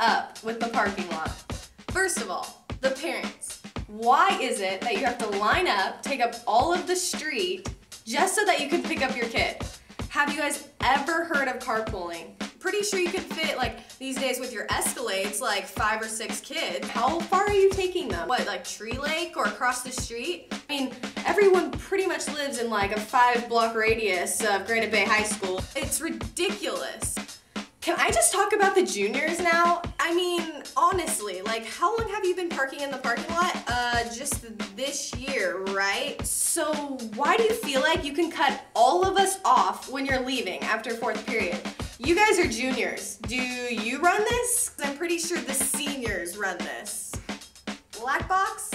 up with the parking lot? First of all, the parents. Why is it that you have to line up, take up all of the street, just so that you can pick up your kid? Have you guys ever heard of carpooling? Pretty sure you could fit, like, these days with your Escalades, like 5 or 6 kids. How far are you taking them? What, like Tree Lake or across the street? I mean, everyone pretty much lives in like a 5-block radius of Granite Bay High School. It's ridiculous. Can I just talk about the juniors now? I mean, honestly, like, how long have you been parking in the parking lot? Just this year, right? So why do you feel like you can cut all of us off when you're leaving after 4th period? You guys are juniors. Do you run this? I'm pretty sure the seniors run this. Black box?